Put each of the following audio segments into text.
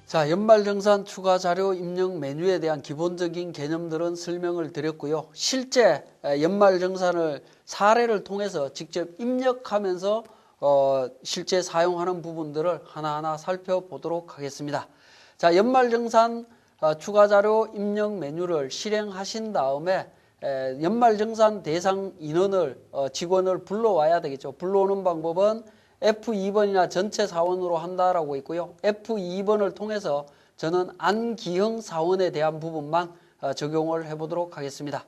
자, 연말정산 추가 자료 입력 메뉴에 대한 기본적인 개념들은 설명을 드렸고요. 실제 연말정산을 사례를 통해서 직접 입력하면서 실제 사용하는 부분들을 하나하나 살펴보도록 하겠습니다. 자, 연말정산 추가 자료 입력 메뉴를 실행하신 다음에 연말정산 대상 인원을 직원을 불러와야 되겠죠. 불러오는 방법은 F2번이나 전체 사원으로 한다라고 있고요. F2번을 통해서 저는 안기형 사원에 대한 부분만 적용을 해보도록 하겠습니다.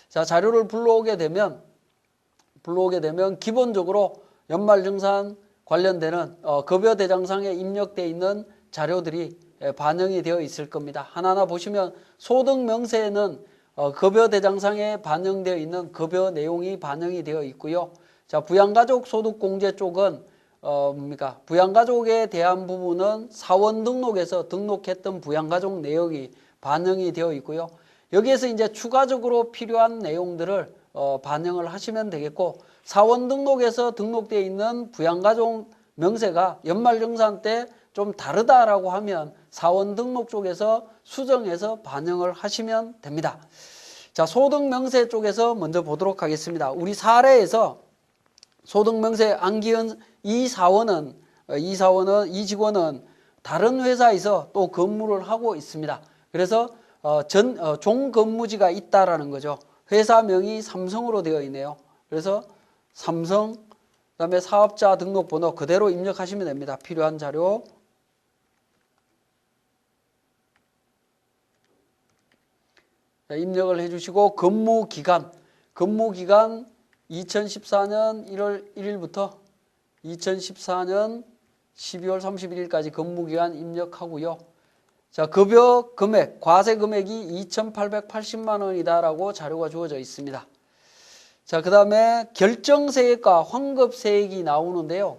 자, 자료를 불러오게 되면 기본적으로 연말정산 관련되는 급여대장상에 입력되어 있는 자료들이 반영이 되어 있을 겁니다. 하나하나 보시면 소득명세에는 급여대장상에 반영되어 있는 급여 내용이 반영이 되어 있고요. 자, 부양가족 소득공제 쪽은 부양가족에 대한 부분은 사원 등록에서 등록했던 부양가족 내역이 반영이 되어 있고요. 여기에서 이제 추가적으로 필요한 내용들을 반영을 하시면 되겠고, 사원 등록에서 등록되어 있는 부양가족 명세가 연말정산 때 좀 다르다라고 하면 사원 등록 쪽에서 수정해서 반영을 하시면 됩니다. 자, 소득명세 쪽에서 먼저 보도록 하겠습니다. 우리 사례에서 소득명세 안기현 이 직원은 다른 회사에서 또 근무를 하고 있습니다. 그래서 종근무지가 있다라는 거죠. 회사명이 삼성으로 되어 있네요. 그래서 삼성, 그다음에 사업자 등록번호 그대로 입력하시면 됩니다. 필요한 자료. 입력을 해주시고 근무기간 2014년 1월 1일부터 2014년 12월 31일까지 근무기간 입력하고요. 자, 급여 금액, 과세 금액이 2,880만 원이다라고 자료가 주어져 있습니다. 자, 그 다음에 결정세액과 환급세액이 나오는데요.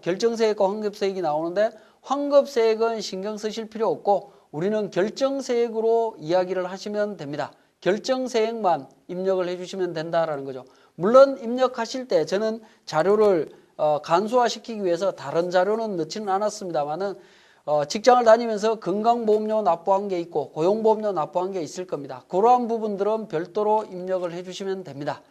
환급세액은 신경 쓰실 필요 없고 우리는 결정세액으로 이야기를 하시면 됩니다. 결정세액만 입력을 해주시면 된다라는 거죠. 물론 입력하실 때 저는 자료를 간소화시키기 위해서 다른 자료는 넣지는 않았습니다만은 직장을 다니면서 건강보험료 납부한 게 있고 고용보험료 납부한 게 있을 겁니다. 그러한 부분들은 별도로 입력을 해주시면 됩니다.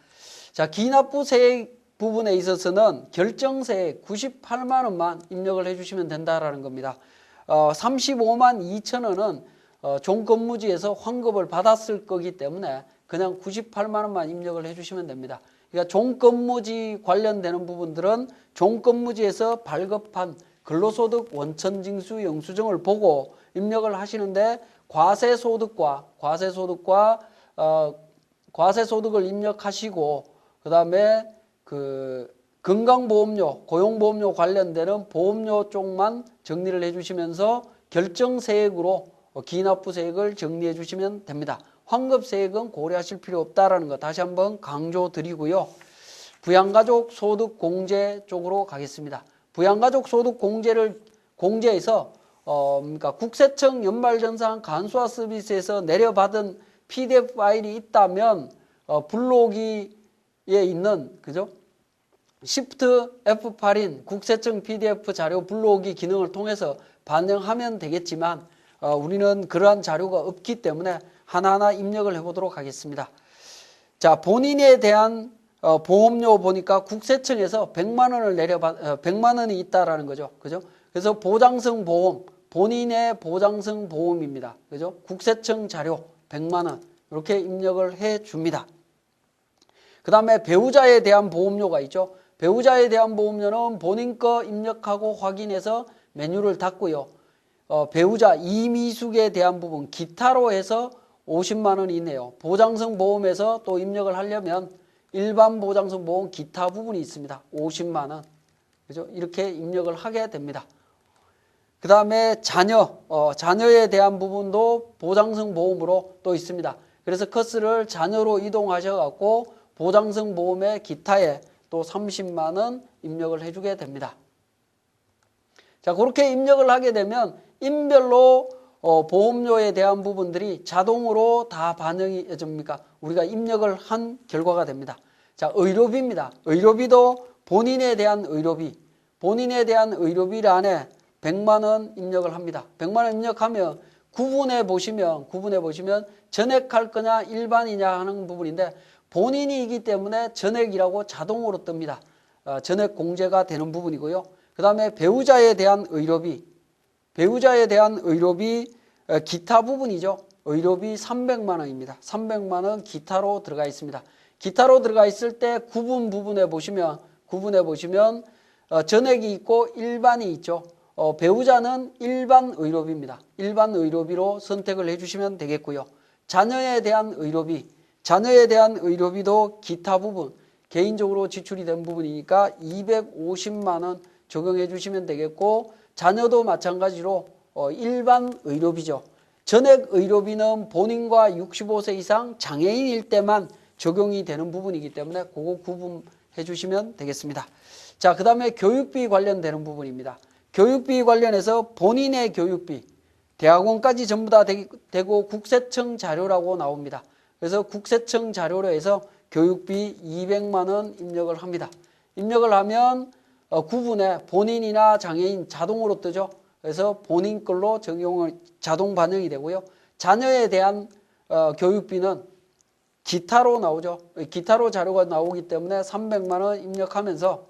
자, 기납부세액 부분에 있어서는 결정세액 98만 원만 입력을 해주시면 된다라는 겁니다. 35만 2천 원은 종근무지에서 환급을 받았을 거기 때문에 그냥 98만 원만 입력을 해주시면 됩니다. 그러니까 종근무지 관련되는 부분들은 종근무지에서 발급한 근로소득 원천징수 영수증을 보고 입력을 하시는데 과세소득을 입력하시고 그 다음에 건강보험료, 고용보험료 관련되는 보험료 쪽만 정리를 해주시면서 결정세액으로 기납부세액을 정리해 주시면 됩니다. 환급세액은 고려하실 필요 없다라는 거 다시 한번 강조드리고요. 부양가족 소득공제 쪽으로 가겠습니다. 부양가족 소득공제에서 국세청 연말정산 간소화 서비스에서 내려받은 PDF 파일이 있다면 불러오기에 있는 Shift F8인 국세청 PDF 자료 불러오기 기능을 통해서 반영하면 되겠지만 우리는 그러한 자료가 없기 때문에 하나하나 입력을 해보도록 하겠습니다. 자, 본인에 대한 보험료 보니까 국세청에서 100만 원이 있다라는 거죠. 그죠? 그래서 보장성 보험, 본인의 보장성 보험입니다. 그죠? 국세청 자료 100만 원 이렇게 입력을 해 줍니다. 그 다음에 배우자에 대한 보험료가 있죠. 배우자에 대한 보험료는 본인 거 입력하고 확인해서 메뉴를 닫고요. 배우자 이미숙에 대한 부분 기타로 해서 50만 원이 있네요. 보장성 보험에서 또 입력을 하려면 일반 보장성 보험 기타 부분이 있습니다. 50만 원. 그죠? 이렇게 입력을 하게 됩니다. 그 다음에 자녀에 대한 부분도 보장성 보험으로 또 있습니다. 그래서 커스를 자녀로 이동하셔갖고 보장성 보험의 기타에 또 30만 원 입력을 해주게 됩니다. 자, 그렇게 입력을 하게 되면 인별로 보험료에 대한 부분들이 자동으로 다 반영이 우리가 입력을 한 결과가 됩니다. 자, 의료비입니다. 의료비도 본인에 대한 의료비란에 100만 원 입력을 합니다. 100만 원 입력하면 구분해 보시면 전액할 거냐 일반이냐 하는 부분인데 본인이기 때문에 전액이라고 자동으로 뜹니다. 전액 공제가 되는 부분이고요. 그 다음에 배우자에 대한 의료비 기타 부분이죠. 의료비 300만 원입니다. 300만 원 기타로 들어가 있습니다. 기타로 들어가 있을 때 구분해 보시면 전액이 있고 일반이 있죠. 배우자는 일반 의료비입니다. 일반 의료비로 선택을 해주시면 되겠고요. 자녀에 대한 의료비도 기타 부분, 개인적으로 지출이 된 부분이니까 250만 원 적용해 주시면 되겠고, 자녀도 마찬가지로 일반 의료비죠. 전액 의료비는 본인과 65세 이상 장애인일 때만 적용이 되는 부분이기 때문에 그거 구분해 주시면 되겠습니다. 자, 그 다음에 교육비 관련되는 부분입니다. 교육비 관련해서 본인의 교육비, 대학원까지 전부 다 되고 국세청 자료라고 나옵니다. 그래서 국세청 자료로 해서 교육비 200만 원 입력을 합니다. 입력을 하면 구분에 본인이나 장애인 자동으로 뜨죠. 그래서 본인 걸로 자동 반영이 되고요. 자녀에 대한 교육비는 기타로 나오죠. 기타로 자료가 나오기 때문에 300만 원 입력하면서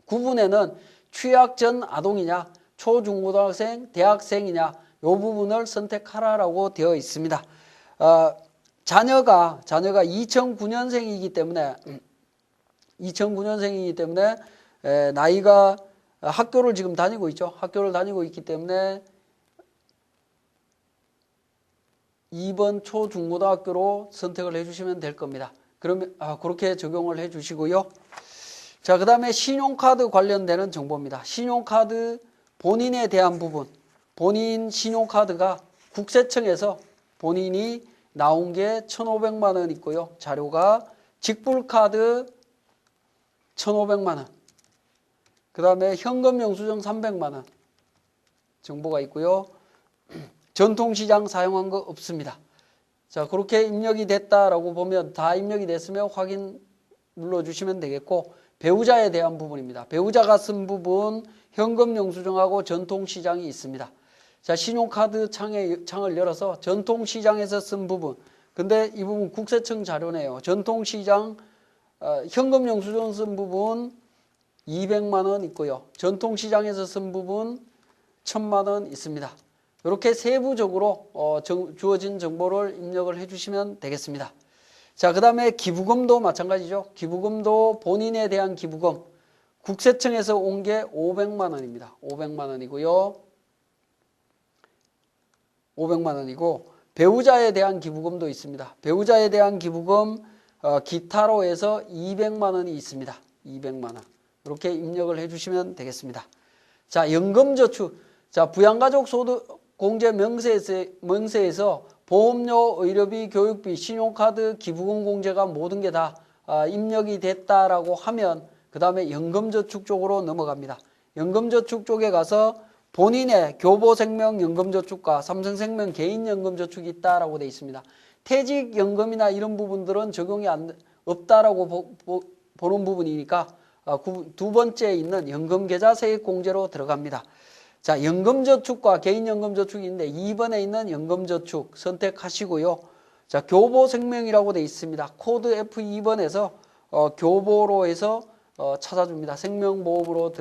구분에는 취약 전 아동이냐, 초중고등학생, 대학생이냐 이 부분을 선택하라라고 되어 있습니다. 자녀가 2009년생이기 때문에 나이가 학교를 지금 다니고 있죠. 학교를 다니고 있기 때문에 2번 초중고등학교로 선택을 해주시면 될 겁니다. 그러면 그렇게 적용을 해주시고요. 자, 그 다음에 신용카드 관련되는 정보입니다. 신용카드 본인에 대한 부분, 본인 신용카드가 국세청에서 본인이 나온 게 1,500만 원 있고요. 자료가 직불카드 1,500만 원, 그 다음에 현금 영수증 300만 원 정보가 있고요. 전통시장 사용한 거 없습니다. 자, 그렇게 입력이 됐다라고 보면 다 입력이 됐으면 확인 눌러주시면 되겠고, 배우자에 대한 부분입니다. 배우자가 쓴 부분 현금 영수증하고 전통시장이 있습니다. 자, 신용카드 창을 열어서 전통시장에서 쓴 부분, 근데 이 부분 국세청 자료네요. 전통시장 현금 영수증 쓴 부분 200만 원 있고요. 전통시장에서 쓴 부분 1,000만 원 있습니다. 이렇게 세부적으로 주어진 정보를 입력을 해주시면 되겠습니다. 자, 그 다음에 기부금도 마찬가지죠. 기부금도 본인에 대한 기부금 국세청에서 온 게 500만 원입니다. 500만 원이고요. 500만 원이고 배우자에 대한 기부금도 있습니다. 배우자에 대한 기부금 기타로 해서 200만 원이 있습니다. 200만 원. 이렇게 입력을 해주시면 되겠습니다. 자, 연금저축. 자, 부양가족 소득 공제 명세에서 보험료, 의료비, 교육비, 신용카드, 기부금 공제가 모든 게 다 입력이 됐다라고 하면 그 다음에 연금저축 쪽으로 넘어갑니다. 연금저축 쪽에 가서 본인의 교보생명 연금저축과 삼성생명 개인연금저축이 있다라고 되어 있습니다. 퇴직연금이나 이런 부분들은 적용이 없다라고 보는 부분이니까 두 번째에 있는 연금계좌 세액공제로 들어갑니다. 자, 연금저축과 개인연금저축이 있는데 2번에 있는 연금저축 선택하시고요. 자, 교보생명이라고 되어 있습니다. 코드 F2번에서 교보로 해서 찾아줍니다. 생명보험으로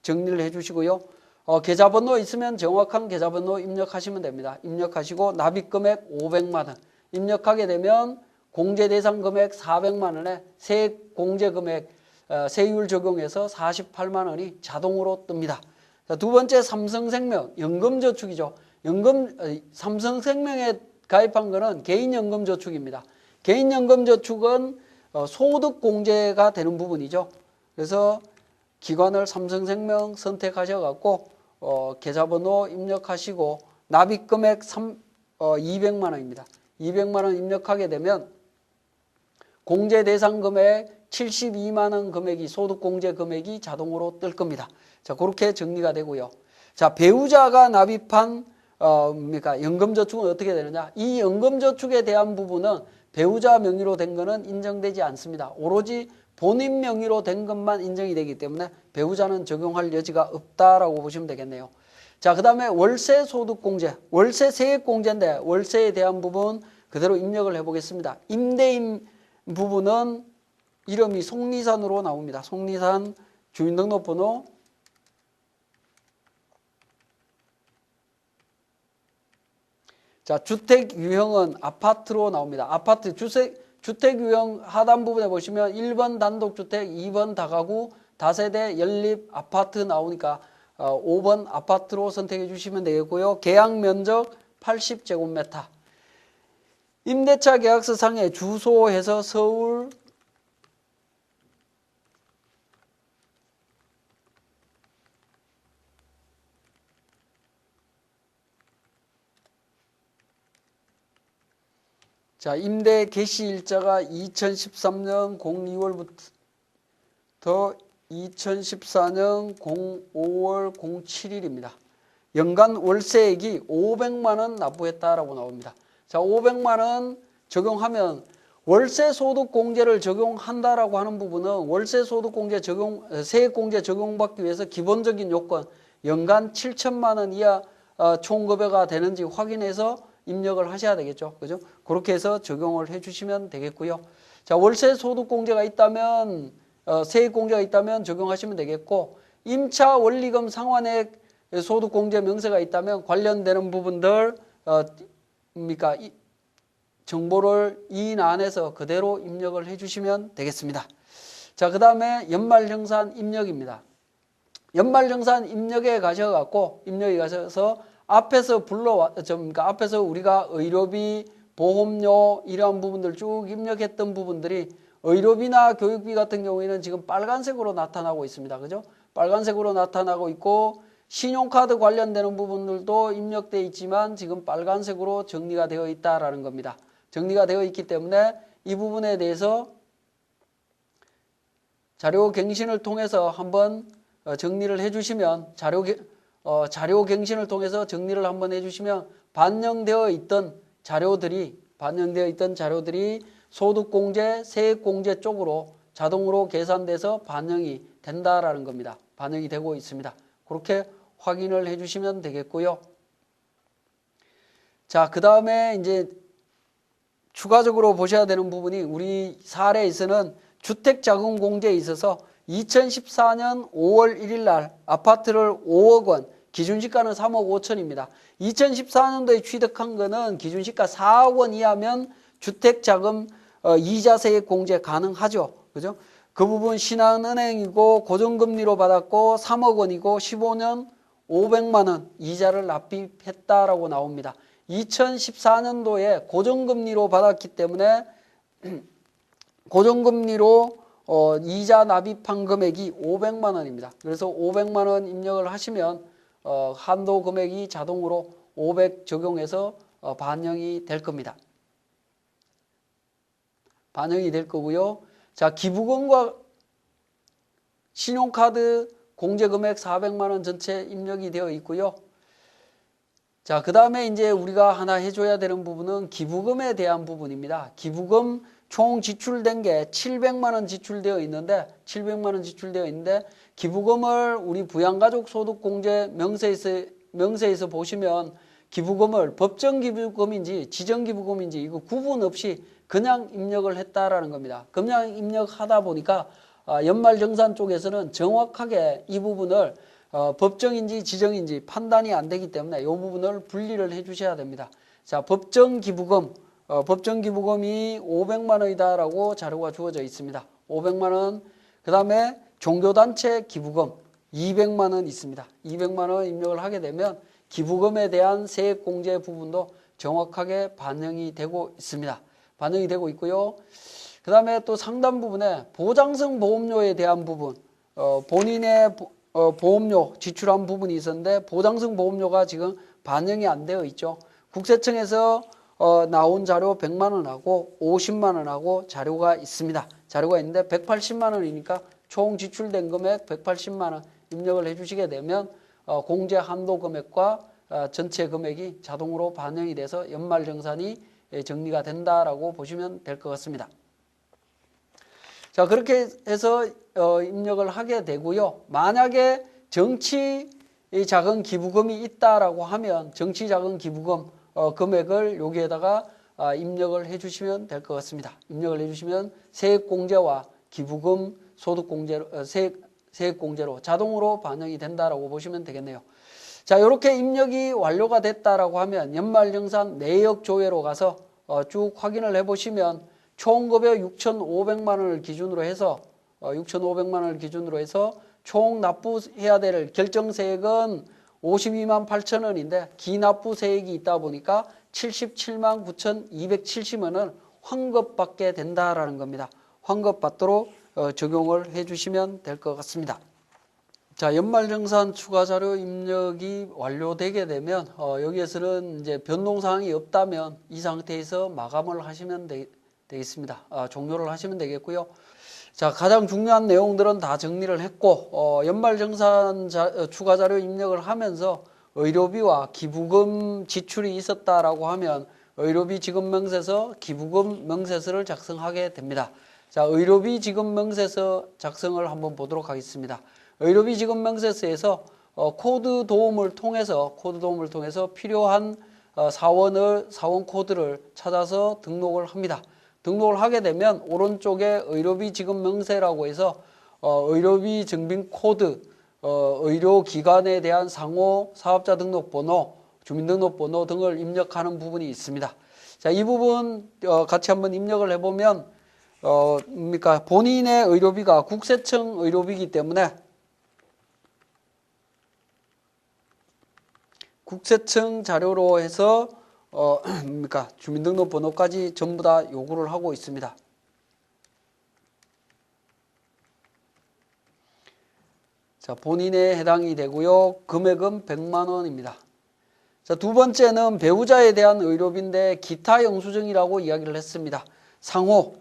정리를 해주시고요. 계좌번호 있으면 정확한 계좌번호 입력하시면 됩니다. 입력하시고 납입금액 500만 원 입력하게 되면 공제대상 금액 400만 원에 세액공제금액 세율 적용해서 48만 원이 자동으로 뜹니다. 자, 두 번째 삼성생명 연금저축이죠. 삼성생명에 가입한 거는 개인연금저축입니다. 개인연금저축은 소득공제가 되는 부분이죠. 그래서 기관을 삼성생명 선택하셔갖고 계좌번호 입력하시고 납입금액 200만 원입니다. 200만 원 입력하게 되면 공제대상 금액 72만 원 금액이 소득공제 금액이 자동으로 뜰 겁니다. 자, 그렇게 정리가 되고요. 자, 배우자가 납입한 연금저축은 어떻게 되느냐? 이 연금저축에 대한 부분은 배우자 명의로 된 거는 인정되지 않습니다. 오로지 본인 명의로 된 것만 인정이 되기 때문에 배우자는 적용할 여지가 없다라고 보시면 되겠네요. 자, 그 다음에 월세 소득공제, 월세 세액공제인데 월세에 대한 부분 그대로 입력을 해보겠습니다. 임대인 부분은 이름이 속리산으로 나옵니다. 속리산 주민등록번호 자, 주택 유형은 아파트로 나옵니다. 아파트 주택 유형 하단 부분에 보시면 1번 단독주택, 2번 다가구, 다세대 연립 아파트 나오니까 5번 아파트로 선택해 주시면 되겠고요. 계약 면적 80제곱미터. 임대차 계약서 상에 주소해서 서울 자, 임대 개시 일자가 2013년 02월부터 2014년 05월 07일입니다. 연간 월세액이 500만 원 납부했다라고 나옵니다. 자, 500만 원 적용하면 월세 소득 공제를 적용한다라고 하는 부분은 월세 소득 공제 적용 세액 공제 적용받기 위해서 기본적인 요건 연간 7천만 원 이하 총급여가 되는지 확인해서 입력을 하셔야 되겠죠. 그죠? 그렇게 해서 적용을 해 주시면 되겠고요. 자, 월세 소득 공제가 있다면 세액 공제가 있다면 적용하시면 되겠고 임차 원리금 상환액 소득 공제 명세가 있다면 관련되는 부분들 정보를 이 안에서 그대로 입력을 해 주시면 되겠습니다. 자, 그 다음에 연말정산 입력입니다. 연말정산 입력에 가셔서 앞에서 앞에서 우리가 의료비, 보험료 이러한 부분들 쭉 입력했던 부분들이 의료비나 교육비 같은 경우에는 지금 빨간색으로 나타나고 있습니다. 그죠? 빨간색으로 나타나고 있고 신용카드 관련되는 부분들도 입력되어 있지만 지금 빨간색으로 정리가 되어 있다라는 겁니다. 정리가 되어 있기 때문에 이 부분에 대해서 자료갱신을 통해서 한번 정리를 해주시면 자료갱신을 통해서 정리를 한번 해주시면 반영되어 있던 자료들이 소득공제, 세액공제 쪽으로 자동으로 계산돼서 반영이 된다라는 겁니다. 반영이 되고 있습니다. 그렇게 확인을 해주시면 되겠고요. 자, 그 다음에 이제 추가적으로 보셔야 되는 부분이 우리 사례에서는 주택자금공제에 있어서 2014년 5월 1일 날 아파트를 5억 원, 기준시가는 3억 5천입니다. 2014년도에 취득한 거는 기준시가 4억 원 이하면 주택자금 이자세액 공제 가능하죠. 그죠? 그 부분 신한은행이고 고정금리로 받았고 3억 원이고 15년 500만 원 이자를 납입했다라고 나옵니다. 2014년도에 고정금리로 받았기 때문에 고정금리로 이자 납입한 금액이 500만 원입니다. 그래서 500만 원 입력을 하시면 한도 금액이 자동으로 500 적용해서 반영이 될 겁니다. 반영이 될 거고요. 자, 기부금과 신용카드 공제금액 400만 원 전체 입력이 되어 있고요. 자, 그 다음에 이제 우리가 하나 해줘야 되는 부분은 기부금에 대한 부분입니다. 기부금 총 지출된 게 700만 원 지출되어 있는데 기부금을 우리 부양가족 소득공제 명세에서 보시면 기부금을 법정 기부금인지 지정 기부금인지 이거 구분 없이 그냥 입력을 했다라는 겁니다. 그냥 입력하다 보니까 연말정산 쪽에서는 정확하게 이 부분을 법정인지 지정인지 판단이 안 되기 때문에 이 부분을 분리를 해 주셔야 됩니다. 자, 법정 기부금이 500만 원이다라고 자료가 주어져 있습니다. 500만 원. 그 다음에 종교단체 기부금 200만 원 있습니다. 200만 원 입력을 하게 되면 기부금에 대한 세액공제 부분도 정확하게 반영이 되고 있습니다. 반영이 되고 있고요. 그 다음에 또 상단 부분에 보장성 보험료에 대한 부분, 본인의 보험료 지출한 부분이 있었는데 보장성 보험료가 지금 반영이 안 되어 있죠. 국세청에서 나온 자료 100만 원하고 50만 원하고 자료가 있습니다. 자료가 있는데 180만 원이니까 총 지출된 금액 180만 원 입력을 해주시게 되면 공제 한도 금액과 전체 금액이 자동으로 반영이 돼서 연말정산이 정리가 된다라고 보시면 될 것 같습니다. 자, 그렇게 해서 입력을 하게 되고요. 만약에 정치 이 작은 기부금이 있다라고 하면 정치자금 기부금 금액을 여기에다가 입력을 해주시면 될 것 같습니다. 입력을 해주시면 세액공제와 기부금 소득공제로 세액공제로 자동으로 반영이 된다라고 보시면 되겠네요. 자, 이렇게 입력이 완료가 됐다라고 하면 연말정산 내역 조회로 가서 쭉 확인을 해보시면 총 급여 6,500만 원을 기준으로 해서 6,500만 원을 기준으로 해서 총 납부해야 될 결정세액은 52만 8천 원인데 기납부세액이 있다 보니까 77만 9,270원을 환급받게 된다라는 겁니다. 환급받도록 적용을 해주시면 될 것 같습니다. 자, 연말정산 추가자료 입력이 완료되게 되면 여기에서는 이제 변동사항이 없다면 이 상태에서 마감을 하시면 되겠습니다. 종료를 하시면 되겠고요. 자, 가장 중요한 내용들은 다 정리를 했고 연말정산 추가자료 입력을 하면서 의료비와 기부금 지출이 있었다라고 하면 의료비 지급명세서, 기부금 명세서를 작성하게 됩니다. 자, 의료비 지급명세서 작성을 한번 보도록 하겠습니다. 의료비 지급명세서에서 코드 도움을 통해서 필요한 사원 코드를 찾아서 등록을 합니다. 등록을 하게 되면 오른쪽에 의료비 지급명세라고 해서 의료비 증빙 코드, 의료기관에 대한 상호, 사업자 등록번호, 주민등록번호 등을 입력하는 부분이 있습니다. 자, 이 부분 같이 한번 입력을 해보면 본인의 의료비가 국세청 의료비이기 때문에 국세청 자료로 해서 주민등록번호까지 전부 다 요구를 하고 있습니다. 자, 본인에 해당이 되고요. 금액은 100만 원입니다. 자, 두 번째는 배우자에 대한 의료비인데 기타 영수증이라고 이야기를 했습니다. 상호,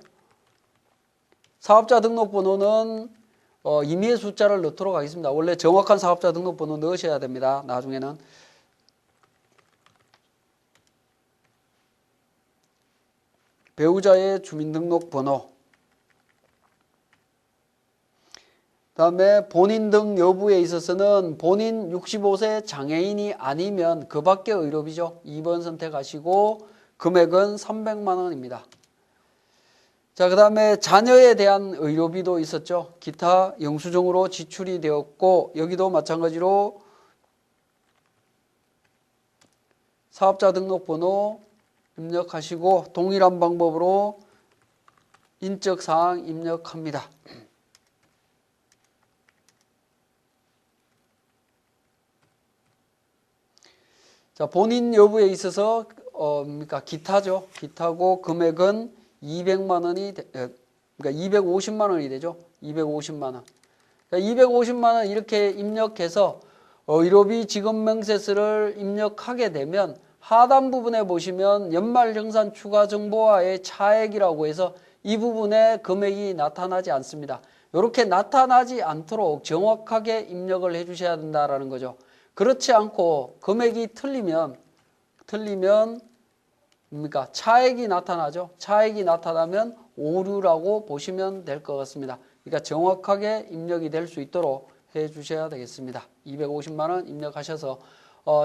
사업자 등록번호는 임의의 숫자를 넣도록 하겠습니다. 원래 정확한 사업자 등록번호 넣으셔야 됩니다. 나중에는. 배우자의 주민등록번호, 그다음에 본인 등 여부에 있어서는 본인 65세 장애인이 아니면 그 밖의 의료비죠. 2번 선택하시고 금액은 300만 원입니다. 자, 그 다음에 자녀에 대한 의료비도 있었죠. 기타 영수증으로 지출이 되었고 여기도 마찬가지로 사업자 등록번호 입력하시고 동일한 방법으로 인적사항 입력합니다. 자, 본인 여부에 있어서 기타죠. 기타고 금액은 200만 원이 그러니까 250만 원이 되죠. 250만 원. 그러니까 250만 원 이렇게 입력해서 의료비 지급명세서를 입력하게 되면 하단 부분에 보시면 연말정산 추가정보와의 차액이라고 해서 이 부분에 금액이 나타나지 않습니다. 이렇게 나타나지 않도록 정확하게 입력을 해주셔야 된다는 거죠. 그렇지 않고 금액이 틀리면 차액이 나타나죠. 차액이 나타나면 오류라고 보시면 될 것 같습니다. 그러니까 정확하게 입력이 될 수 있도록 해주셔야 되겠습니다. 250만 원 입력하셔서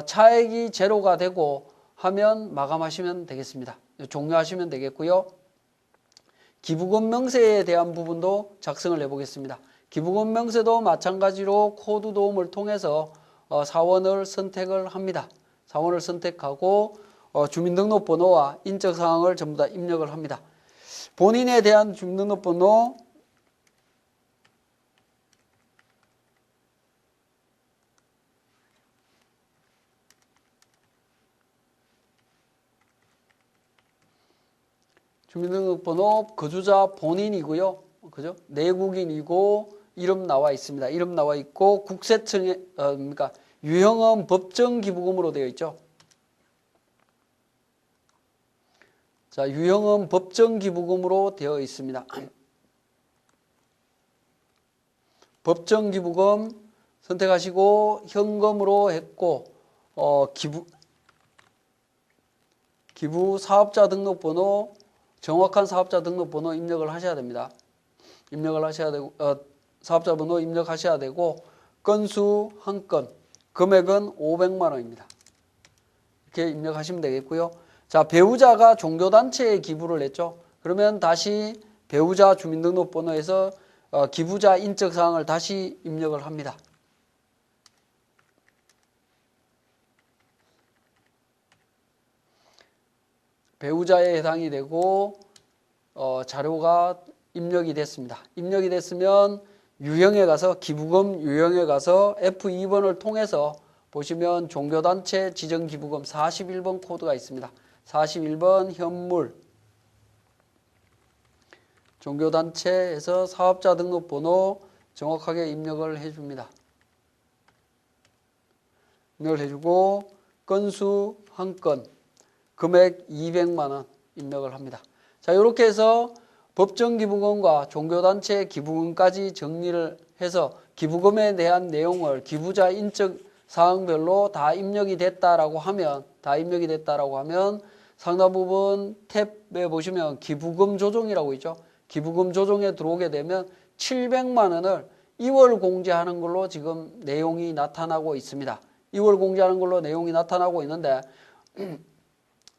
차액이 제로가 되고 하면 마감하시면 되겠습니다. 종료하시면 되겠고요. 기부금 명세에 대한 부분도 작성을 해보겠습니다. 기부금 명세도 마찬가지로 코드 도움을 통해서 사원을 선택을 합니다. 사원을 선택하고 주민등록번호와 인적사항을 전부 다 입력을 합니다. 본인에 대한 주민등록번호, 주민등록번호 거주자 본인이고요. 그죠? 내국인이고 이름 나와 있습니다. 이름 나와 있고 국세청에 유형은 법정 기부금으로 되어 있죠. 자, 유형은 법정 기부금으로 되어 있습니다. 법정 기부금 선택하시고 현금으로 했고 기부 사업자 등록번호 정확한 사업자 등록번호 입력을 하셔야 됩니다. 입력을 하셔야 되고 사업자 번호 입력하셔야 되고 건수 한 건, 금액은 500만 원입니다. 이렇게 입력하시면 되겠고요. 자, 배우자가 종교단체에 기부를 했죠. 그러면 다시 배우자 주민등록번호에서 기부자 인적사항을 다시 입력을 합니다. 배우자에 해당이 되고 자료가 입력이 됐습니다. 입력이 됐으면 유형에 가서 기부금 유형에 가서 F2번을 통해서 보시면 종교단체 지정기부금 41번 코드가 있습니다. 41번 현물 종교단체에서 사업자 등록번호 정확하게 입력을 해줍니다. 입력을 해주고 건수 1건 금액 200만 원 입력을 합니다. 자, 이렇게 해서 법정기부금과 종교단체 기부금까지 정리를 해서 기부금에 대한 내용을 기부자 인적 사항별로 다 입력이 됐다라고 하면 상당 부분 탭에 보시면 기부금 조정이라고 있죠. 기부금 조정에 들어오게 되면 700만 원을 2월 공제하는 걸로 지금 내용이 나타나고 있습니다. 2월 공제하는 걸로 내용이 나타나고 있는데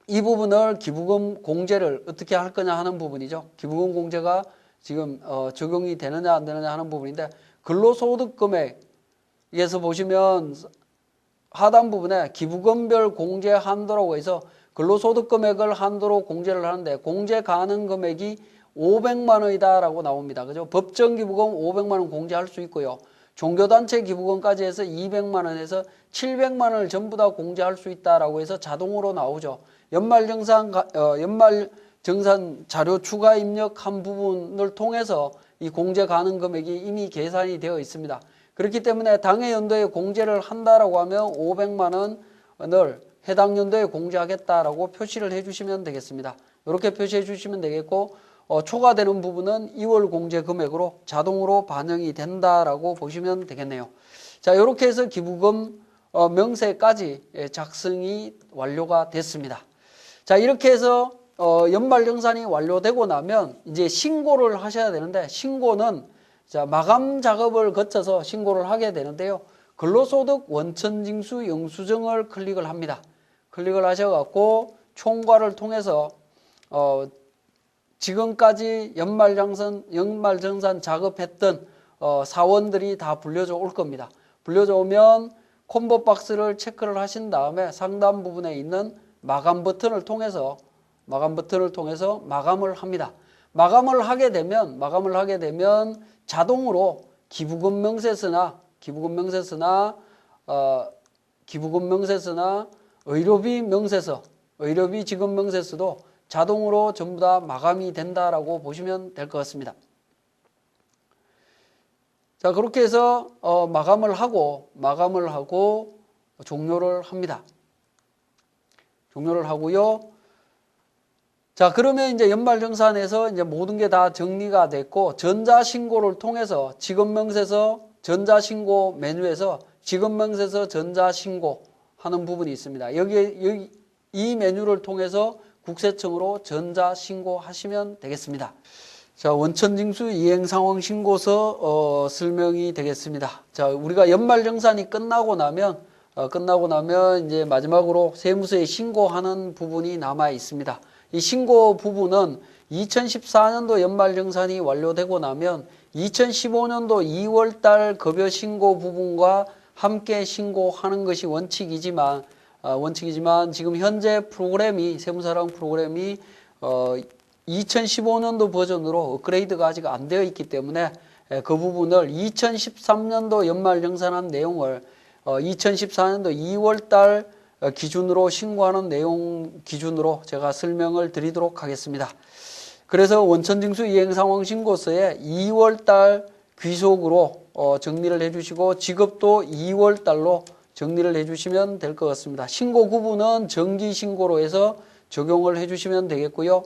이 부분을 기부금 공제를 어떻게 할 거냐 하는 부분이죠. 기부금 공제가 지금 적용이 되느냐 안 되느냐 하는 부분인데 근로소득 금액에서 보시면 하단 부분에 기부금별 공제 한도라고 해서 근로소득 금액을 한도로 공제를 하는데 공제 가능 금액이 500만 원이다라고 나옵니다. 그죠? 법정 기부금 500만 원 공제할 수 있고요. 종교단체 기부금까지 해서 200만 원에서 700만 원을 전부 다 공제할 수 있다라고 해서 자동으로 나오죠. 연말정산 자료 추가 입력한 부분을 통해서 이 공제 가능 금액이 이미 계산이 되어 있습니다. 그렇기 때문에 당해 연도에 공제를 한다라고 하면 500만 원을 해당 연도에 공제하겠다라고 표시를 해주시면 되겠습니다. 이렇게 표시해 주시면 되겠고 초과되는 부분은 2월 공제 금액으로 자동으로 반영이 된다라고 보시면 되겠네요. 자, 이렇게 해서 기부금 명세까지 작성이 완료가 됐습니다. 자, 이렇게 해서 연말정산이 완료되고 나면 이제 신고를 하셔야 되는데 신고는 자, 마감 작업을 거쳐서 신고를 하게 되는데요. 근로소득 원천징수 영수증을 클릭을 합니다. 클릭을 하셔갖고 총괄을 통해서 지금까지 연말정산 작업했던 사원들이 다 불려져 올 겁니다. 불려져 오면 콤보 박스를 체크를 하신 다음에 상단 부분에 있는 마감 버튼을 통해서 마감을 합니다. 마감을 하게 되면 자동으로 기부금 명세서나 의료비 명세서, 의료비 지급 명세서도 자동으로 전부 다 마감이 된다라고 보시면 될 것 같습니다. 자, 그렇게 해서 마감을 하고 종료를 합니다. 종료를 하고요. 자, 그러면 이제 연말정산에서 이제 모든 게 다 정리가 됐고 전자신고를 통해서 지급명세서 전자신고 메뉴에서 지급명세서 전자신고 하는 부분이 있습니다. 여기 이 메뉴를 통해서 국세청으로 전자신고 하시면 되겠습니다. 자, 원천징수 이행상황신고서 설명이 되겠습니다. 자, 우리가 연말정산이 끝나고 나면 이제 마지막으로 세무서에 신고하는 부분이 남아 있습니다. 이 신고 부분은 2014년도 연말정산이 완료되고 나면 2015년도 2월달 급여 신고 부분과 함께 신고하는 것이 원칙이지만 지금 현재 프로그램이 세무사랑 프로그램이 2015년도 버전으로 업그레이드가 아직 안 되어 있기 때문에 그 부분을 2013년도 연말정산한 내용을 2014년도 2월달 기준으로 신고하는 내용 기준으로 제가 설명을 드리도록 하겠습니다. 그래서 원천징수 이행상황신고서에 2월달 귀속으로 정리를 해주시고 지급도 2월달로 정리를 해주시면 될 것 같습니다. 신고 구분은 정기신고로 해서 적용을 해주시면 되겠고요.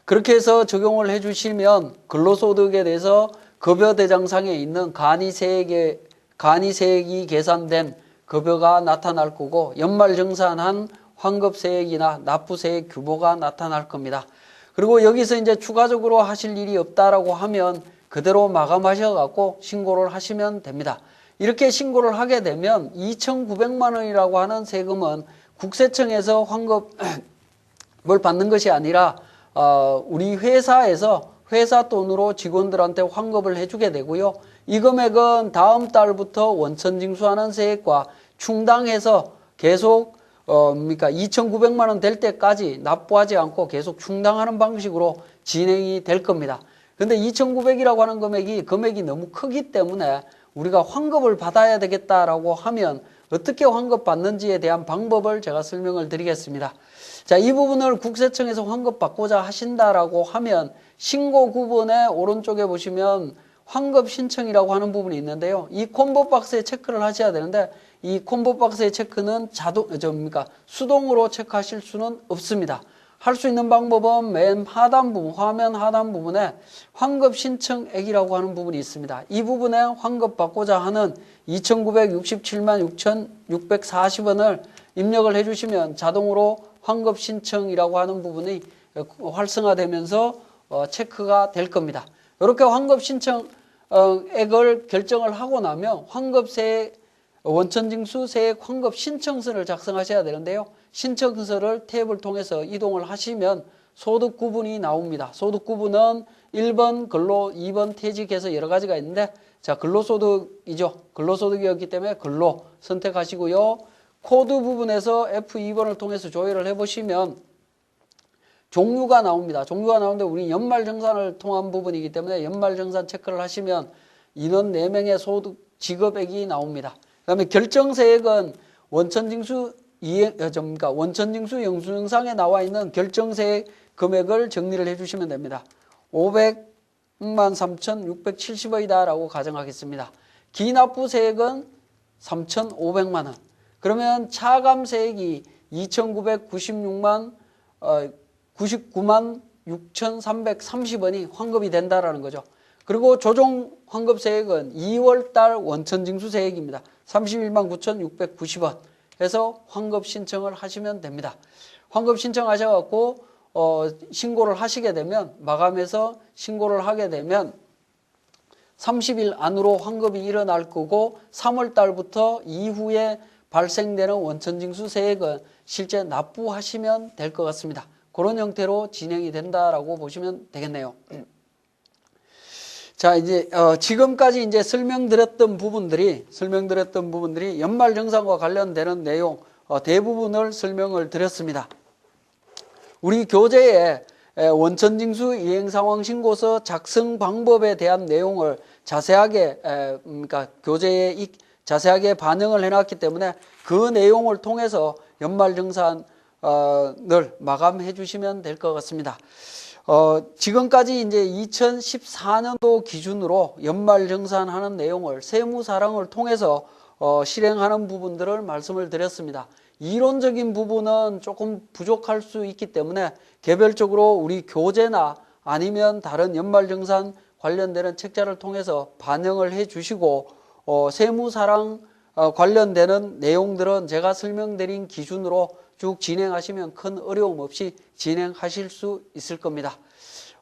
그렇게 해서 적용을 해주시면 근로소득에 대해서 급여대장상에 있는 간이세액이 계산된 급여가 나타날 거고 연말정산한 환급세액이나 납부세액 규모가 나타날 겁니다. 그리고 여기서 이제 추가적으로 하실 일이 없다라고 하면 그대로 마감하셔갖고 신고를 하시면 됩니다. 이렇게 신고를 하게 되면 2,900만 원이라고 하는 세금은 국세청에서 환급을 받는 것이 아니라 우리 회사에서 회사 돈으로 직원들한테 환급을 해주게 되고요. 이 금액은 다음 달부터 원천징수하는 세액과 충당해서 계속 2,900만 원 될 때까지 납부하지 않고 계속 충당하는 방식으로 진행이 될 겁니다. 근데 2,900이라고 하는 금액이 너무 크기 때문에 우리가 환급을 받아야 되겠다라고 하면 어떻게 환급 받는지에 대한 방법을 제가 설명을 드리겠습니다. 자, 이 부분을 국세청에서 환급 받고자 하신다라고 하면 신고 구분의 오른쪽에 보시면 환급 신청이라고 하는 부분이 있는데요. 이 콤보 박스에 체크를 하셔야 되는데 이 콤보 박스의 체크는 수동으로 체크하실 수는 없습니다. 할 수 있는 방법은 맨 하단 부분, 화면 하단 부분에 환급 신청액이라고 하는 부분이 있습니다. 이 부분에 환급 받고자 하는 2,967만 6,640원을 입력을 해주시면 자동으로 환급 신청이라고 하는 부분이 활성화되면서 체크가 될 겁니다. 이렇게 환급 신청액을 결정을 하고 나면 원천징수 세액 환급 신청서를 작성하셔야 되는데요. 신청서를 탭을 통해서 이동을 하시면 소득 구분이 나옵니다. 소득 구분은 1번 근로, 2번 퇴직해서 여러 가지가 있는데 자, 근로소득이죠. 근로소득이었기 때문에 근로 선택하시고요. 코드 부분에서 F2번을 통해서 조회를 해보시면 종류가 나옵니다. 종류가 나오는데 우리 연말정산을 통한 부분이기 때문에 연말정산 체크를 하시면 인원 4명의 소득 지급액이 나옵니다. 그 다음에 결정세액은 원천징수 영수증상에 나와 있는 결정세액 금액을 정리를 해주시면 됩니다. 503,670원이다 라고 가정하겠습니다. 기납부세액은 3,500만 원. 그러면 차감세액이 9999만 6,330원이 환급이 된다라는 거죠. 그리고 조정 환급세액은 2월달 원천징수세액입니다. 31만 9,690원 해서 환급 신청을 하시면 됩니다. 환급 신청하셔갖고 신고를 하시게 되면 마감해서 신고를 하게 되면 30일 안으로 환급이 일어날 거고 3월달부터 이후에 발생되는 원천징수세액은 실제 납부하시면 될 것 같습니다. 그런 형태로 진행이 된다라고 보시면 되겠네요. 자, 이제 지금까지 이제 설명드렸던 부분들이 연말정산과 관련되는 내용 대부분을 설명을 드렸습니다. 우리 교재에 원천징수 이행상황신고서 작성 방법에 대한 내용을 자세하게 교재에 자세하게 반영을 해놨기 때문에 그 내용을 통해서 연말정산을 마감해 주시면 될 것 같습니다. 지금까지 이제 2014년도 기준으로 연말정산하는 내용을 세무사랑을 통해서 실행하는 부분들을 말씀을 드렸습니다. 이론적인 부분은 조금 부족할 수 있기 때문에 개별적으로 우리 교재나 아니면 다른 연말정산 관련되는 책자를 통해서 반영을 해 주시고 세무사랑 관련되는 내용들은 제가 설명드린 기준으로 쭉 진행하시면 큰 어려움 없이 진행하실 수 있을 겁니다.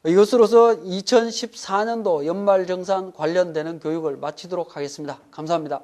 이것으로서 2014년도 연말정산 관련되는 교육을 마치도록 하겠습니다. 감사합니다.